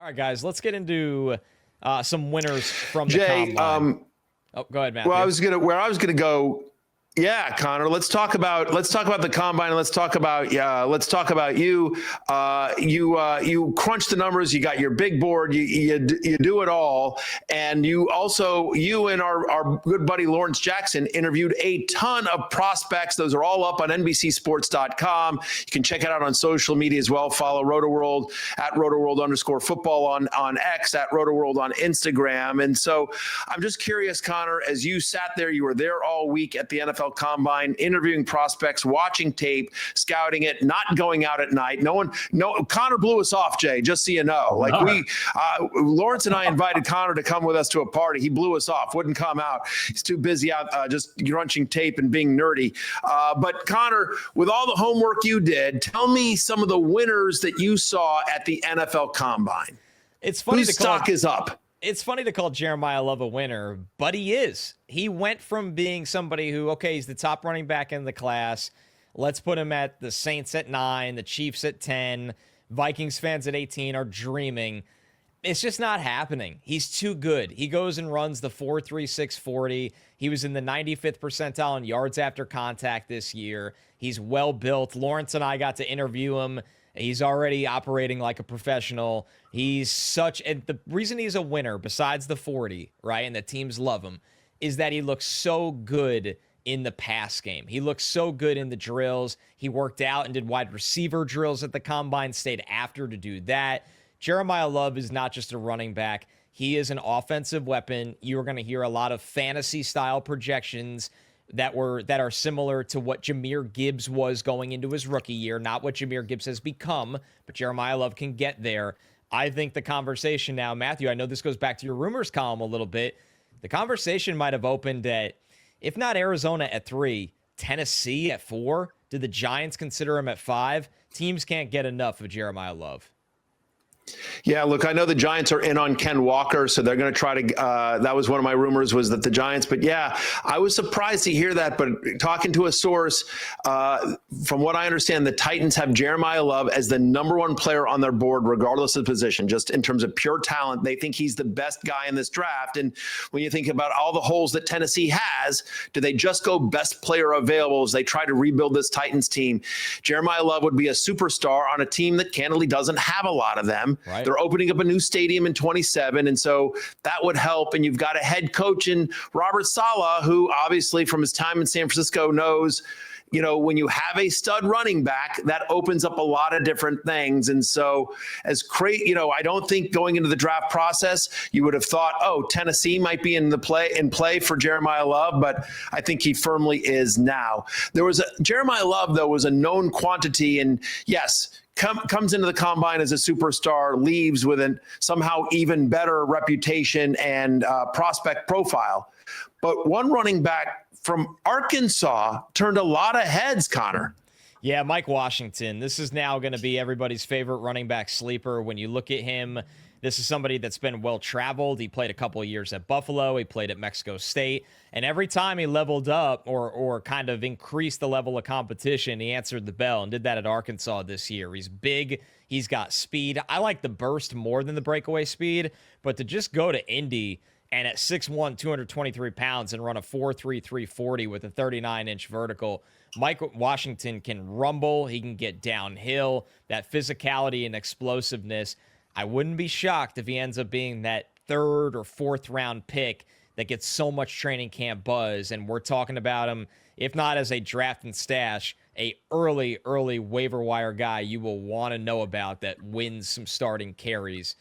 All right, guys, let's get into some winners from the Jay, combine. Go ahead, Matthew. Well, I was gonna go. Yeah, Connor. Let's talk about the combine. And let's talk about you. You crunch the numbers. You got your big board. You do it all. And you and our good buddy Lawrence Jackson interviewed a ton of prospects. Those are all up on NBCSports.com. You can check it out on social media as well. Follow RotoWorld at RotoWorld_football on X, at RotoWorld on Instagram. And so I'm just curious, Connor, as you sat there, you were there all week at the NFL Combine, interviewing prospects, watching tape, scouting it, not going out at night. Connor blew us off, Jay, just so you know. Lawrence and I invited Connor to come with us to a party. He blew us off, wouldn't come out. He's too busy out just crunching tape and being nerdy. But Connor, with all the homework you did, tell me some of the winners that you saw at the NFL Combine. It's funny Whose stock is up? It's funny to call Jeremiyah Love a winner, but he is. He went from being somebody who, okay, he's the top running back in the class. Let's put him at the Saints at 9, the Chiefs at 10, Vikings fans at 18 are dreaming. It's just not happening. He's too good. He goes and runs the 4.36 40. He was in the 95th percentile in yards after contact this year. He's well built. Lawrence and I got to interview him. He's already operating like a professional. And the reason he's a winner, besides the 40, right, and the teams love him, is that he looks so good in the pass game. He looks so good in the drills. He worked out and did wide receiver drills at the combine, stayed after to do that. Jeremiyah Love is not just a running back. He is an offensive weapon. You're going to hear a lot of fantasy-style projections that are similar to what Jahmyr Gibbs was going into his rookie year, not what Jahmyr Gibbs has become, but Jeremiyah Love can get there. I think the conversation now, Matthew, I know this goes back to your rumors column a little bit. The conversation might have opened at, if not Arizona at 3, Tennessee at 4. Did the Giants consider him at 5? Teams can't get enough of Jeremiyah Love. Yeah, look, I know the Giants are in on Ken Walker, so they're going to try to that was one of my rumors, was that the Giants. But yeah, I was surprised to hear that. But talking to a source, from what I understand, the Titans have Jeremiyah Love as the number 1 player on their board, regardless of position, just in terms of pure talent. They think he's the best guy in this draft. And when you think about all the holes that Tennessee has, do they just go best player available as they try to rebuild this Titans team? Jeremiyah Love would be a superstar on a team that candidly doesn't have a lot of them. Right. They're opening up a new stadium in 27, and so that would help. And you've got a head coach in Robert Saleh, who obviously from his time in San Francisco knows, when you have a stud running back, that opens up a lot of different things. And so I don't think going into the draft process, you would have thought, Tennessee might be in play for Jeremiyah Love, but I think he firmly is now. Jeremiyah Love, though, was a known quantity, and yes, comes into the combine as a superstar, leaves with a somehow even better reputation and prospect profile. But one running back from Arkansas turned a lot of heads, Connor. Yeah, Mike Washington. This is now going to be everybody's favorite running back sleeper. When you look at him, this is somebody that's been well-traveled. He played a couple of years at Buffalo. He played at Mexico State. And every time he leveled up or kind of increased the level of competition, he answered the bell and did that at Arkansas this year. He's big. He's got speed. I like the burst more than the breakaway speed. But to just go to Indy and at 6'1", 223 pounds and run a 4.33 40 with a 39-inch vertical, Mike Washington can rumble. He can get downhill. That physicality and explosiveness, I wouldn't be shocked if he ends up being that 3rd or 4th round pick that gets so much training camp buzz. And we're talking about him, if not as a draft and stash, a early waiver wire guy you will want to know about that wins some starting carries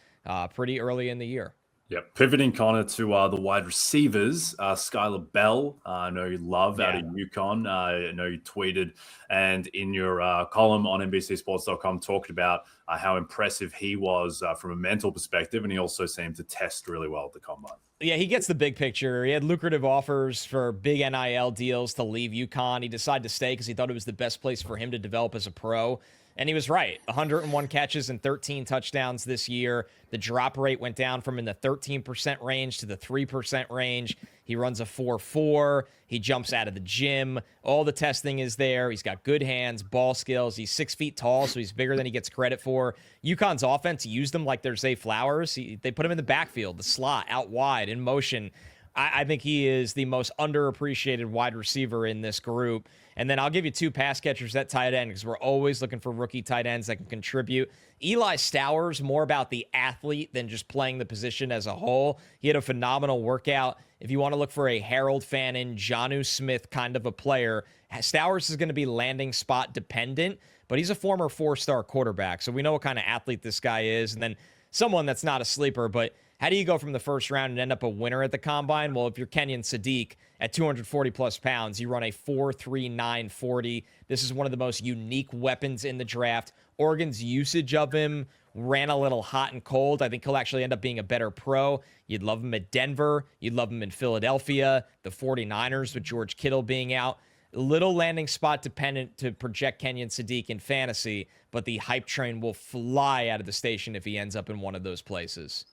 pretty early in the year. Yeah, pivoting, Connor, to the wide receivers, Skylar Bell, I know you love out of UConn. I know you tweeted and in your column on NBCSports.com talked about how impressive he was from a mental perspective, and he also seemed to test really well at the combine. Yeah, he gets the big picture. He had lucrative offers for big NIL deals to leave UConn. He decided to stay because he thought it was the best place for him to develop as a pro. And he was right. 101 catches and 13 touchdowns this year. The drop rate went down from in the 13% range to the 3% range. He runs a 4.4. He jumps out of the gym. All the testing is there. He's got good hands, ball skills. He's 6 feet tall, so he's bigger than he gets credit for. UConn's offense used him like they're Zay Flowers. They put him in the backfield, the slot, out wide, in motion. I think he is the most underappreciated wide receiver in this group. And then I'll give you 2 pass catchers at tight end because we're always looking for rookie tight ends that can contribute. Eli Stowers, more about the athlete than just playing the position as a whole. He had a phenomenal workout. If you want to look for a Harold Fannin, Jonnu Smith kind of a player, Stowers is going to be landing spot dependent, but he's a former 4-star quarterback, so we know what kind of athlete this guy is. And then someone that's not a sleeper, but how do you go from the first round and end up a winner at the combine? Well, if you're Kenyon Sadiq at 240 plus pounds, you run a 4.39 40. This is one of the most unique weapons in the draft. Oregon's usage of him ran a little hot and cold. I think he'll actually end up being a better pro. You'd love him at Denver. You'd love him in Philadelphia, the 49ers with George Kittle being out. Little landing spot dependent to project Kenyon Sadiq in fantasy, but the hype train will fly out of the station if he ends up in one of those places.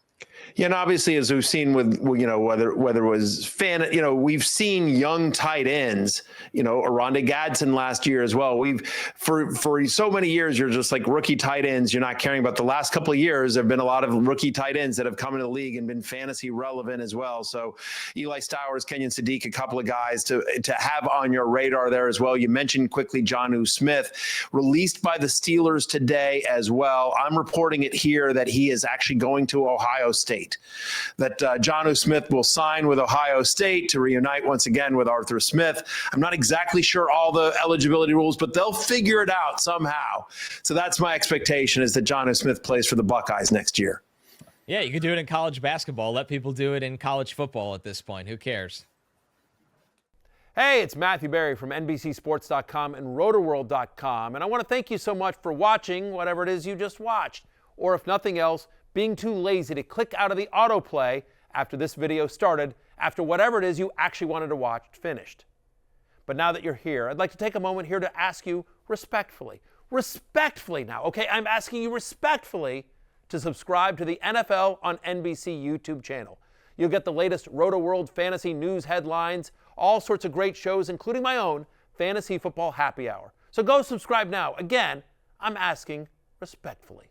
Yeah, and obviously, as we've seen with, whether it was we've seen young tight ends, Aronde Gadsden last year as well. For so many years, you're just like rookie tight ends. You're not caring about the last couple of years. There have been a lot of rookie tight ends that have come into the league and been fantasy relevant as well. So Eli Stowers, Kenyon Sadiq, a couple of guys to have on your radar there as well. You mentioned quickly Jonnu Smith, released by the Steelers today as well. I'm reporting it here that he is actually going to Ohio State, that Jonnu Smith will sign with Ohio State to reunite once again with Arthur Smith. I'm not exactly sure all the eligibility rules, but they'll figure it out somehow. So that's my expectation, is that Jonnu Smith plays for the Buckeyes next year. Yeah, you could do it in college basketball. Let people do it in college football at this point. Who cares? Hey, it's Matthew Berry from NBCSports.com and Rotoworld.com, and I want to thank you so much for watching whatever it is you just watched, or if nothing else, being too lazy to click out of the autoplay after this video started, after whatever it is you actually wanted to watch finished. But now that you're here, I'd like to take a moment here to ask you respectfully now, okay? I'm asking you respectfully to subscribe to the NFL on NBC YouTube channel. You'll get the latest Roto-World fantasy news headlines, all sorts of great shows, including my own Fantasy Football Happy Hour. So go subscribe now. Again, I'm asking respectfully.